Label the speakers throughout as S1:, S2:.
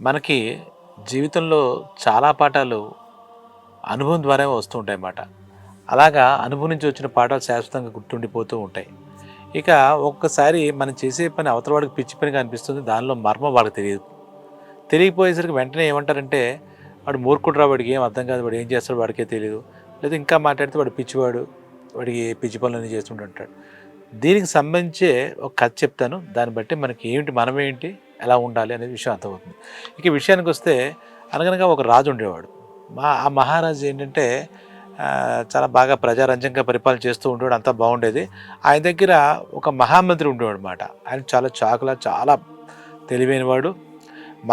S1: మనకి జీవితంలో చాలా పాఠాలు అనుభవం ద్వారా వస్తూ ఉంటాయన్నమాట. అలాగా అనుభవం నుంచి వచ్చిన పాఠాలు శాశ్వతంగా గుర్తుండిపోతూ ఉంటాయి. ఇక ఒక్కసారి మనం చేసే పని అవతల వాడికి పిచ్చి పనిగా అనిపిస్తుంది. దానిలో మర్మం వాళ్ళకి తెలియదు. తెలియకపోయేసరికి వెంటనే ఏమంటారంటే, "వాడు మూర్ఖుడురా, వాడికి ఏం అర్థం కాదు. వాడు ఏం చేస్తాడో వాడికే తెలీదు." లేదా ఇంకా మాట్లాడితే, "వాడు పిచ్చివాడు. వాడికి పిచ్చి పనులన్నీ చేస్తుంటాడు." దీనికి సంబంధించే ఒక కథ చెప్తాను. దాన్ని బట్టి మనకి ఏమిటి, మనమేంటి, ఎలా ఉండాలి అనే విషయం అర్థమవుతుంది. ఇక ఈ విషయానికొస్తే అనగనగా ఒక రాజు ఉండేవాడు. ఆ మహారాజు ఏంటంటే చాలా బాగా ప్రజారంజకంగా పరిపాలన చేస్తూ ఉండేవాడు. అంతా బాగుండేది. ఆయన దగ్గర ఒక మహామంత్రి ఉండేవాడనమాట. ఆయన చాలా చాలా తెలివైనవాడు.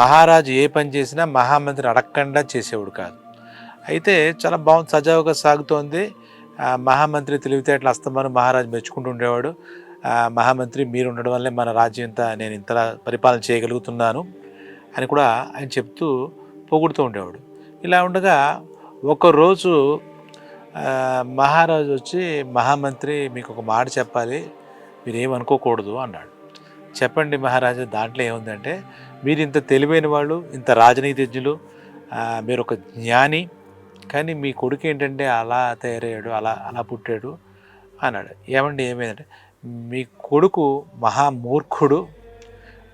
S1: మహారాజు ఏ పని చేసినా మహామంత్రిని అడగకుండా చేసేవాడు కాదు. అయితే చాలా బాగుంది, సజావుగా సాగుతోంది. మహామంత్రి తెలివితేటలు అస్తమానం మహారాజు మెచ్చుకుంటూ ఉండేవాడు. మహామంత్రి మీరు ఉండడం వల్లే మన రాజ్యం ఇంత నేను ఇంతలా పరిపాలన చేయగలుగుతున్నాను అని కూడా ఆయన చెప్తూ పొగుడుతూ ఉండేవాడు. ఇలా ఉండగా ఒకరోజు మహారాజు వచ్చి, "మహామంత్రి మీకు ఒక మాట చెప్పాలి, మీరేమనుకోకూడదు" అన్నాడు. "చెప్పండి మహారాజా, దాంట్లో ఏముందంటే, మీరు ఇంత తెలివైన వాళ్ళు, ఇంత రాజనీతిజ్ఞులు, మీరు ఒక జ్ఞాని, కానీ మీ కొడుకు ఏంటంటే అలా తయారయ్యాడు, అలా అలా పుట్టాడు" అన్నాడు. "ఏమండి ఏమైందంటే, మీ కొడుకు మహామూర్ఖుడు.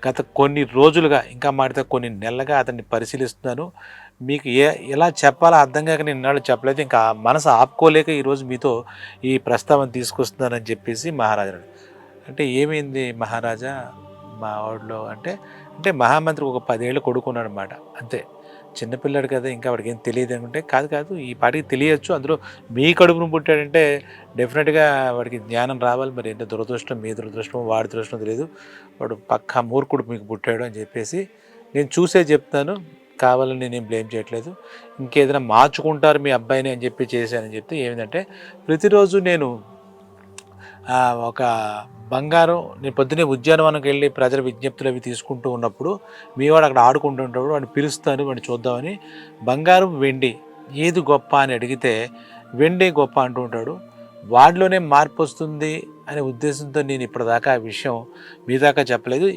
S1: గత కొన్ని రోజులుగా, ఇంకా మాడితే కొన్ని నెలలుగా అతన్ని పరిశీలిస్తున్నాను. మీకు ఎలా చెప్పాలో అర్థం కాక నేను ఇన్నాళ్ళు చెప్పలేదు. ఇంకా మనసు ఆపుకోలేక ఈరోజు మీతో ఈ ప్రస్తావన తీసుకొస్తున్నానని" చెప్పేసి మహారాజు అన్నాడు. అంటే "ఏమైంది మహారాజా మా వాడిలో" అంటే, మహామంత్రి ఒక 10 ఏళ్ళు కొడుకున్నాడనమాట. అంతే. చిన్నపిల్లాడు కదా, ఇంకా వాడికి ఏం తెలియదు అనుకుంటే, "కాదు కాదు, ఈ పాటికి తెలియచ్చు. అందులో మీ కడుపున పుట్టాడంటే డెఫినెట్గా వాడికి జ్ఞానం రావాలి. మరి ఏంటో దురదృష్టం, మీ దురదృష్టం, వాడి దురదృష్టం తెలియదు. వాడు పక్కా మూర్ఖుడు మీకు పుట్టాడు" అని చెప్పేసి, "నేను చూసే చెప్తాను, కావాలని నేనేం బ్లేమ్ చేయట్లేదు. ఇంకేదైనా మార్చుకుంటారు మీ అబ్బాయిని అని చెప్పి చేశానని" చెప్తే, ఏమిటంటే, "ప్రతిరోజు నేను ఒక బంగారం, నేను పొద్దున్నే ఉద్యానవనంకి వెళ్ళి ప్రజల విజ్ఞప్తులు అవి తీసుకుంటూ ఉన్నప్పుడు, మీ వాడు అక్కడ ఆడుకుంటూ ఉంటాడు, వాడిని పిలుస్తాను, వాడిని చూద్దామని. బంగారం, వెండి ఏది గొప్ప అని అడిగితే వెండే గొప్ప అంటూ ఉంటాడు. వాడిలోనే మార్పు వస్తుంది అనే ఉద్దేశంతో నేను ఇప్పటిదాకా ఆ విషయం మీ దాకా చెప్పలేదు.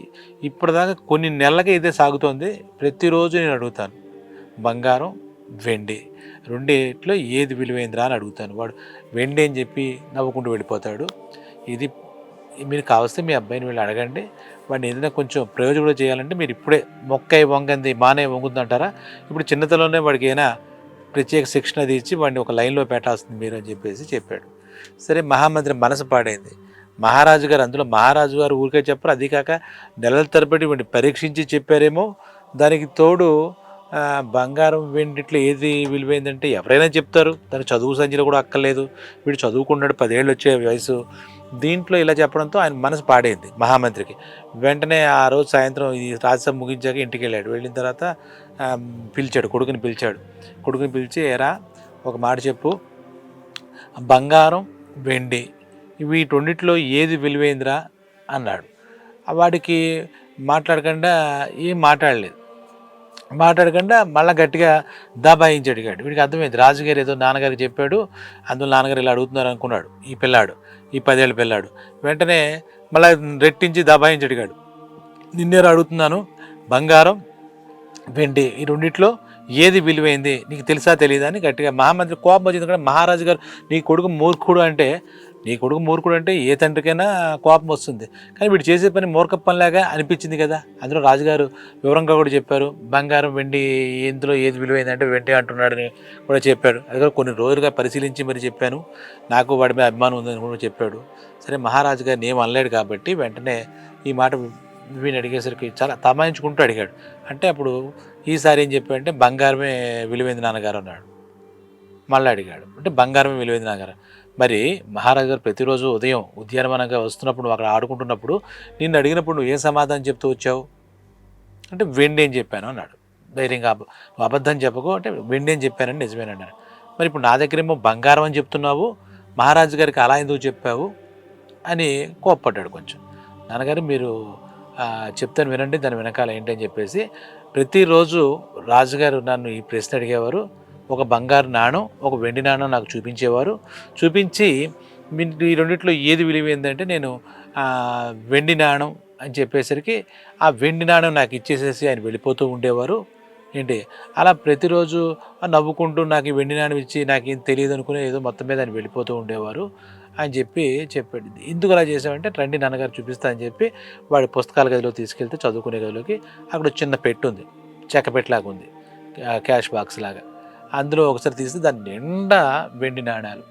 S1: ఇప్పటిదాకా కొన్ని నెలలుగా ఇదే సాగుతోంది. ప్రతిరోజు నేను అడుగుతాను, బంగారం, వెండి రెండిట్లో ఏది విలువైందిరా అని అడుగుతాను. వాడు వెండి అని చెప్పి నవ్వుకుంటూ వెళ్ళిపోతాడు. ఇది మీరు కావస్తే మీ అబ్బాయిని వెళ్ళి అడగండి. వాడిని ఏదైనా కొంచెం ప్రయోజకుడు చేయాలంటే మీరు ఇప్పుడే, మొక్కై వంగంది మానే వంగుద్ది అంటారా, ఇప్పుడు చిన్నతనంలోనే వాడికి ఏమైనా ప్రత్యేక శిక్షణ అది ఇచ్చి వాడిని ఒక లైన్లో పెట్టాల్సింది మీరు" అని చెప్పేసి చెప్పాడు. సరే, మహామంత్రి మనసు పాడైంది. మహారాజు గారు, అందులో మహారాజు గారు ఊరికే చెప్పరు, అది కాక నెలల తరబడి వాడిని పరీక్షించి చెప్పారేమో. దానికి తోడు బంగారం వెండిట్లో ఏది విలువైందంటే ఎవరైనా చెప్తారు, దానికి చదువు సంఖ్యలో కూడా అక్కర్లేదు, వీడు చదువుకున్నాడు, 10 ఏళ్ళు వచ్చే వయసు. దీంట్లో ఇలా చెప్పడంతో ఆయన మనసు పాడైంది మహామంత్రికి. వెంటనే ఆ రోజు సాయంత్రం ఈ రాజ్యసభ ముగించాక ఇంటికి వెళ్ళాడు. వెళ్ళిన తర్వాత పిలిచాడు, కొడుకుని పిలిచాడు. కొడుకుని పిలిచి, "ఏరా, ఒక మాట చెప్పు, బంగారం, వెండి వీటన్నిటిలో ఏది విలువైందిరా" అన్నాడు. వాడికి మాట్లాడకుండా ఏం మాట్లాడకుండా మళ్ళీ గట్టిగా దబాయించి అడిగాడు. వీడికి అర్థమైంది, రాజుగారు ఏదో నాన్నగారికి చెప్పాడు, అందులో నాన్నగారు ఇలా అడుగుతున్నారు అనుకున్నాడు ఈ పిల్లాడు, ఈ 10 ఏళ్ళ పిల్లాడు. వెంటనే మళ్ళీ రెట్టించి దబాయించి అడిగాడు, "నిన్నేరా అడుగుతున్నాను, బంగారం, వెండి ఈ రెండిట్లో ఏది విలువైంది, నీకు తెలుసా తెలియదా" అని గట్టిగా. మహామంత్రి కోపం వచ్చింది కూడా, "మహారాజు గారు, నీ కొడుకు మూర్ఖుడు అంటే ఏ తండ్రికైనా కోపం వస్తుంది, కానీ వీడు చేసే పని మూర్ఖ పనిలాగా అనిపించింది కదా." అందులో రాజుగారు వివరంగా కూడా చెప్పారు, బంగారం, వెండి ఇందులో ఏది విలువైందంటే వెండి అంటున్నాడని కూడా చెప్పాడు. అది కూడా కొన్ని రోజులుగా పరిశీలించి మరి చెప్పాను, నాకు వాడి మీద అభిమానం ఉందని కూడా చెప్పాడు. సరే, మహారాజు గారిని ఏం అనలేడు కాబట్టి వెంటనే ఈ మాట వీడిని అడిగేసరికి చాలా తమాయించుకుంటూ అడిగాడు. అంటే అప్పుడు ఈసారి ఏం చెప్పాడంటే, "బంగారమే విలువైంది నాన్నగారు" అన్నాడు. మళ్ళీ అడిగాడు, అంటే "బంగారమే విలువైంది నాన్నగారు." "మరి మహారాజు గారు ప్రతిరోజు ఉదయం ఉద్యానవనంగా వస్తున్నప్పుడు, నువ్వు అక్కడ ఆడుకుంటున్నప్పుడు నిన్ను అడిగినప్పుడు నువ్వు ఏం సమాధానం చెప్తూ వచ్చావు?" అంటే "వెండి అని చెప్పాను" అన్నాడు ధైర్యంగా. "నువ్వు అబద్ధం చెప్పకు" అంటే "వెండి అని చెప్పానని నిజమేనన్నాడు." "మరి ఇప్పుడు నా దగ్గరేమో బంగారం అని చెప్తున్నావు, మహారాజు గారికి అలా ఎందుకు చెప్పావు" అని కోప్పడ్డాడు కొంచెం. "నాన్నగారు, మీరు చెప్తాను వినండి, దాని వెనకాల ఏంటని చెప్పేసి, ప్రతిరోజు రాజుగారు నన్ను ఈ ప్రశ్న అడిగేవారు. ఒక బంగారు నాణం, ఒక వెండి నాణం నాకు చూపించేవారు. చూపించి, ఈ రెండిట్లో ఏది విలువైందంటే నేను వెండి నాణం అని చెప్పేసరికి ఆ వెండి నాణెం నాకు ఇచ్చేసేసి ఆయన వెళ్ళిపోతూ ఉండేవారు. ఏంటి అలా ప్రతిరోజు నవ్వుకుంటూ నాకు ఈ వెండి నాణెం ఇచ్చి నాకేం తెలియదు అనుకుని ఏదో మొత్తం మీద ఆయన వెళ్ళిపోతూ ఉండేవారు అని చెప్పాడు. ఎందుకు అలా చేసామంటే రండి నాన్నగారు చూపిస్తా అని చెప్పి వాడి పుస్తకాల గదిలో తీసుకెళ్తే చదువుకునే గదిలోకి అక్కడ చిన్న పెట్టు ఉంది, చెక్క పెట్టలాగా ఉంది, క్యాష్ బాక్స్ లాగా. అందులో ఒకసారి తీస్తే దాని నిండా వెండి నాణాలు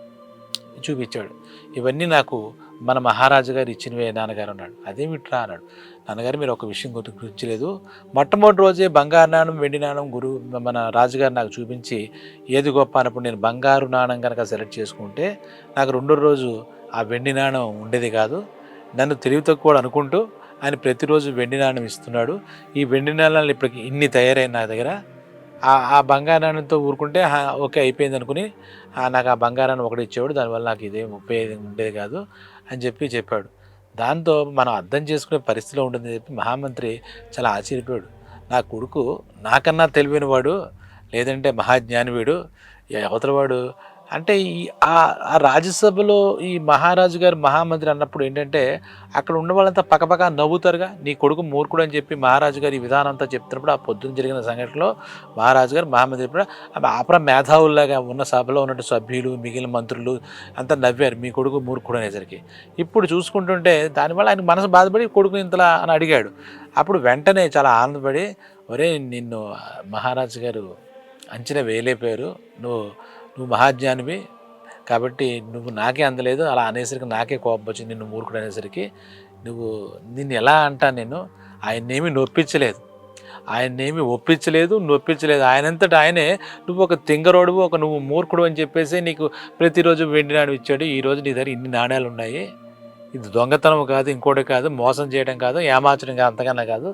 S1: చూపించాడు. ఇవన్నీ నాకు మన మహారాజు గారు ఇచ్చినవే నాన్నగారు అన్నాడు. అదేమిట్రా అన్నాడు. నాన్నగారు మీరు ఒక విషయం గుర్తించలేదు, మొట్టమొదటి రోజే బంగారు నాణం వెండి నాణం మన రాజుగారు నాకు చూపించి ఏది గొప్ప అన్నప్పుడు నేను బంగారు నాణం కనుక సెలెక్ట్ చేసుకుంటే నాకు రెండో రోజు ఆ వెండి నాణం ఉండేది కాదు. నన్ను తెలివి తక్కువ అనుకుంటూ ఆయన ప్రతిరోజు వెండి నాణం ఇస్తున్నాడు. ఈ వెండి నాణాలు ఇప్పటికి ఇన్ని తయారైన నా దగ్గర ఆ బంగారాన్నితో ఊరుకుంటే ఓకే అయిపోయింది అనుకుని నాకు ఆ బంగారాన్ని ఒకటి ఇచ్చేవాడు, దానివల్ల నాకు ఇదేం ఉపయోగం ఉండేది కాదు అని చెప్పాడు. దాంతో మనం అర్థం చేసుకునే పరిస్థితిలో ఉంటుందని చెప్పి మహామంత్రి చాలా ఆశ్చర్యపోయాడు. నా కొడుకు నాకన్నా తెలివైన వాడు, లేదంటే మహాజ్ఞాని వీడు, అవతలవాడు అంటే ఆ రాజ్యసభలో ఈ మహారాజు గారు మహామంత్రి అన్నప్పుడు ఏంటంటే అక్కడ ఉన్న వాళ్ళంతా పక్కపక్క నవ్వుతారుగా, నీ కొడుకు మూర్ఖుడు అని చెప్పి మహారాజు గారు ఈ విధానం అంతా చెప్తున్నప్పుడు ఆ పొద్దున్న జరిగిన సంఘటనలో మహారాజు గారు మహామంత్రి అపర మేధావుల్లాగా ఉన్న సభలో ఉన్నట్టు సభ్యులు మిగిలిన మంత్రులు అంతా నవ్వారు మీ కొడుకు మూర్ఖుడు అనేసరికి. ఇప్పుడు చూసుకుంటుంటే దానివల్ల ఆయన మనసు బాధపడి కొడుకు ఇంతలా అని అడిగాడు. అప్పుడు వెంటనే చాలా ఆనందపడి ఒరే నిన్ను మహారాజు గారు అంచనా వేయలేకపోయారు, నువ్వు మహాజ్ఞానివి కాబట్టి నువ్వు నాకే అందలేదు, అలా అనేసరికి నాకే కోపం వచ్చింది నిన్ను మూర్ఖుడు అనేసరికి. నిన్ను ఎలా అంటా, నేను ఆయన్నేమి నొప్పించలేదు, ఆయనంతటా ఆయనే నువ్వు ఒక తింగరోడువు, నువ్వు మూర్ఖుడు అని చెప్పేసి నీకు ప్రతిరోజు వెండి నాణ్యం ఇచ్చాడు. ఈరోజు నీ దగ్గర ఇన్ని నాణ్యాలు ఉన్నాయి, ఇది దొంగతనం కాదు, ఇంకోటి కాదు, మోసం చేయడం కాదు, ఏమార్చడం కాదు, అంతకన్నా కాదు,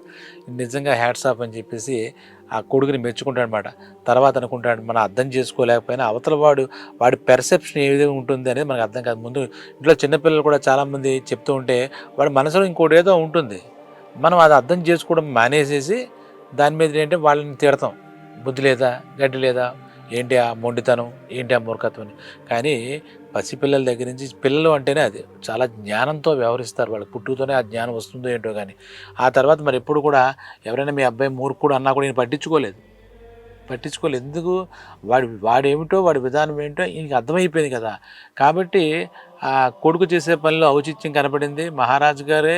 S1: నిజంగా హ్యాట్స్ ఆఫ్ అని చెప్పేసి ఆ కొడుకుని మెచ్చుకుంటాడు అనమాట. తర్వాత అనుకుంటాడు మనం అర్థం చేసుకోలేకపోయినా అవతల వాడి పెర్సెప్షన్ ఏ విధంగా ఉంటుంది అనేది మనకు అర్థం కాదు. ముందు ఇంట్లో చిన్నపిల్లలు కూడా చాలామంది చెప్తూ ఉంటే వాడి మనసులో ఇంకోటి ఏదో ఉంటుంది, మనం అది అర్థం చేసుకోవడం మానేసేసి దాని మీద ఏంటంటే వాళ్ళని తిడతాం, బుద్ధి లేదా, గడ్డి లేదా, ఏంటి ఆ మొండితనం, ఏంటి ఆ మూర్ఖత్వం. కానీ పసిపిల్లల దగ్గర నుంచి పిల్లలు అంటేనే అది చాలా జ్ఞానంతో వ్యవహరిస్తారు, వాళ్ళకి పుట్టుతోనే ఆ జ్ఞానం వస్తుందో ఏంటో. కానీ ఆ తర్వాత మరి ఎప్పుడు కూడా ఎవరైనా మీ అబ్బాయి మూర్ఖుడు అన్నా కూడా నేను పట్టించుకోలేదు. ఎందుకు వాడేమిటో వాడి విధానం ఏంటో ఈయనకి అర్థమైపోయింది కదా. కాబట్టి ఆ కొడుకు చేసే పనిలో ఔచిత్యం కనపడింది. మహారాజు గారే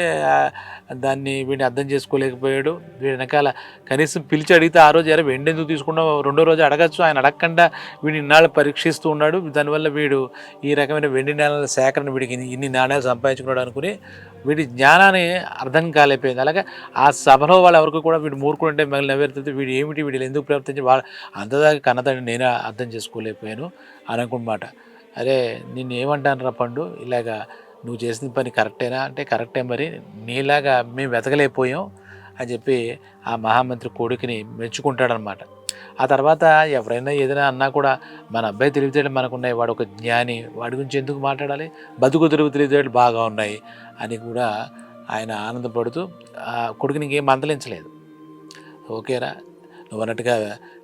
S1: వీడిని అర్థం చేసుకోలేకపోయాడు. వీడి వెనకాల కనీసం పిలిచి అడిగితే ఆ రోజు వెండి ఎందుకు తీసుకున్నావు, రెండో రోజు అడగచ్చు, ఆయన అడగకుండా వీడిని ఇన్నాళ్ళు పరీక్షిస్తూ ఉన్నాడు. దానివల్ల వీడు ఈ రకమైన వెండి నాణ్యాల సేకరణ వీడికి ఇన్ని నాణ్యాలు సంపాదించుకున్నాడు అనుకుని వీడి జ్ఞానాన్ని అర్థం కాలేకపోయింది. అలాగే ఆ సభలో వాళ్ళు ఎవరికి కూడా వీడు మూర్ఖుడు అంటే మిగిలిన ఎవరితో వీడు ఏమిటి, వీడు ఎందుకు ప్రవర్తించి అంతదాకా కన్నతండి నేనే అర్థం చేసుకోలేకపోయాను అని అనుకున్నమాట. అరే నిన్ను ఏమంటాను రా పండు, ఇలాగా నువ్వు చేసిన పని కరెక్టేనా అంటే కరెక్టే, మరి నీలాగా మేము వెతకలేకపోయాం అని చెప్పి ఆ మహామంత్రి కొడుకుని మెచ్చుకుంటాడనమాట. ఆ తర్వాత ఎవరైనా ఏదైనా అన్నా కూడా మన అబ్బాయి తెలివితేటలు మనకున్నాయి, వాడు ఒక జ్ఞాని, వాడి గురించి ఎందుకు మాట్లాడాలి, బతుకు తెలివితేటలు బాగా ఉన్నాయి అని కూడా ఆయన ఆనందపడుతూ ఆ కొడుకుని ఇంకేం మందలించలేదు. ఓకేరా నువ్వు అన్నట్టుగా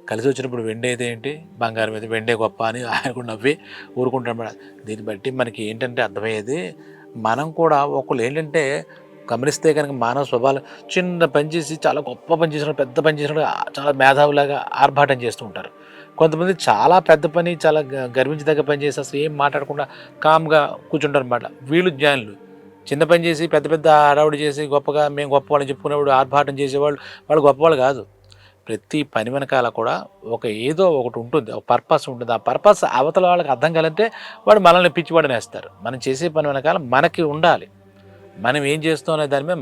S1: కలిసి వచ్చినప్పుడు వెండి అయితే ఏంటి, బంగారం అయితే వెండే గొప్ప అని ఆయన కూడా నవ్వి ఊరుకుంటాడు. దీన్ని బట్టి మనకి ఏంటంటే అర్థమయ్యేది, మనం కూడా ఒకళ్ళు ఏంటంటే గమనిస్తే కనుక మానవ స్వభావం చిన్న పని చేసి చాలా గొప్ప పని చేసినప్పుడు, పెద్ద పని చేసినప్పుడు చాలా మేధావులాగా ఆర్భాటం చేస్తూ ఉంటారు. కొంతమంది చాలా పెద్ద పని, చాలా గర్వించదగ్గ పని చేసి అసలు ఏం మాట్లాడకుండా కామ్గా కూర్చుంటారు అనమాట. వీళ్ళు జ్ఞానులు. చిన్న పని చేసి పెద్ద పెద్ద హడావుడి చేసి గొప్పగా మేము గొప్ప వాళ్ళని చెప్పుకునేవాడు ఆర్భాటం చేసేవాళ్ళు వాళ్ళు గొప్పవాళ్ళు కాదు. ప్రతి పని వెనకాల కూడా ఏదో ఒకటి ఉంటుంది, ఒక పర్పస్ ఉంటుంది. ఆ పర్పస్ అవతల వాళ్ళకి అర్థం కాలంటే వాడు మనల్ని పిచ్చివాడనేస్తారు. మనం చేసే పని వెనకాల మనకి ఉండాలి, మనం ఏం చేస్తాం అనే దాని మీద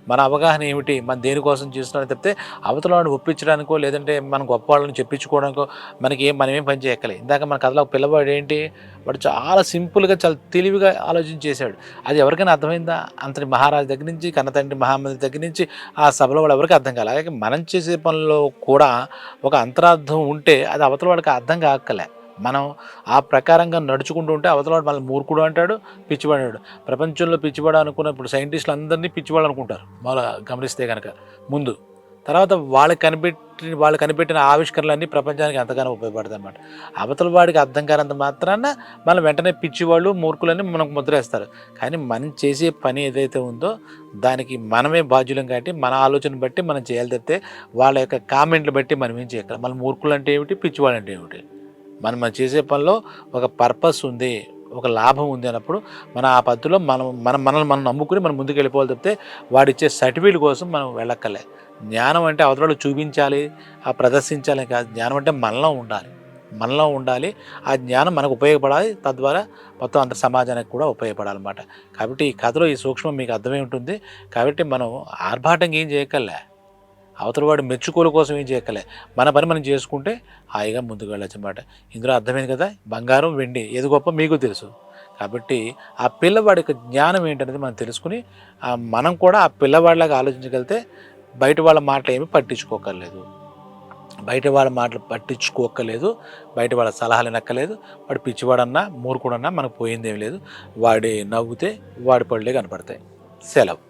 S1: మన అవగాహన ఏమిటి, మనం దేనికోసం చేస్తున్నామని చెప్తే అవతల వాడిని ఒప్పించడానికో లేదంటే మనం గొప్ప వాళ్ళని చెప్పించుకోవడానికో మనం ఏం పని చేయక్కలే. ఇందాక మన కథలో ఒక పిల్లవాడు ఏంటి, వాడు చాలా సింపుల్గా చాలా తెలివిగా ఆలోచించేశాడు. అది ఎవరికైనా అర్థమైందా? అంతటి మహారాజు దగ్గర నుంచి కన్నతండ్రి మహామంత్రి దగ్గర నుంచి ఆ సభలో వాళ్ళు ఎవరికి అర్థం కాలే. అలాగే మనం చేసే పనిలో కూడా ఒక అంతరార్థం ఉంటే అది అవతల వాడికి అర్థం కాక్కలే. మనం ఆ ప్రకారంగా నడుచుకుంటూ ఉంటే అవతలవాడు మళ్ళీ మూర్ఖుడు అంటాడు, పిచ్చివాడు అంటాడు. ప్రపంచంలో పిచ్చివాడు అనుకున్నప్పుడు సైంటిస్టులు అందరినీ పిచ్చివాడు అనుకుంటారు. మళ్ళీ గమనిస్తే కనుక ముందు తర్వాత వాళ్ళు కనిపెట్టిన ఆవిష్కరణలన్నీ ప్రపంచానికి ఎంతగానో ఉపయోగపడతాయి అన్నమాట. అవతల వాడికి అర్థం కానంత మాత్రాన మనం వెంటనే పిచ్చివాళ్ళు మూర్ఖులని మనకు ముద్రేస్తారు. కానీ మనం చేసే పని ఏదైతే ఉందో దానికి మనమే బాధ్యులం కాబట్టి మన ఆలోచన బట్టి మనం చేయాలి తప్పితే వాళ్ళ యొక్క కామెంట్లు బట్టి మనం ఏం చేయగలం. మన మూర్ఖులు అంటే ఏమిటి, పిచ్చివాళ్ళు అంటే ఏమిటి. మనం చేసే పనిలో ఒక పర్పస్ ఉంది, ఒక లాభం ఉంది అన్నప్పుడు మనం ఆ పద్ధతిలో మనల్ని మనం నమ్ముకుని మనం ముందుకు వెళ్ళిపోవాలి తప్పితే వాడిచ్చే సర్టిఫికేట్ కోసం మనం వెళ్ళక్కర్లే. జ్ఞానం అంటే అవతల చూపించాలి, ప్రదర్శించాలి కాదు. జ్ఞానం అంటే మనలో ఉండాలి. ఆ జ్ఞానం మనకు ఉపయోగపడాలి, తద్వారా మొత్తం అంత సమాజానికి కూడా ఉపయోగపడాలన్నమాట. కాబట్టి ఈ కథలో ఈ సూక్ష్మం మీకు అర్థమై ఉంటుంది. కాబట్టి మనం ఆర్భాటంగా ఏం చేయక్కర్లే, అవతల వాడు మెచ్చుకోలు కోసం ఏం చేయక్కలే, మన పని మనం చేసుకుంటే హాయిగా ముందుకు వెళ్ళొచ్చు అన్నమాట. ఇందులో అర్థమైంది కదా, బంగారం వెండి ఏది గొప్ప మీకు తెలుసు. కాబట్టి ఆ పిల్లవాడి యొక్క జ్ఞానం ఏంటనేది మనం తెలుసుకుని మనం కూడా ఆ పిల్లవాడిలాగా ఆలోచించగలిగితే బయట వాళ్ళ మాటలు ఏమి పట్టించుకోకర్లేదు, బయట వాళ్ళ సలహాలు నక్కలేదు. వాడు పిచ్చివాడన్నా మూర్ఖుడన్నా మనకు పోయిందేం లేదు. వాడి నవ్వుతే వాడి పళ్ళే కనపడతాయి. సెలవు.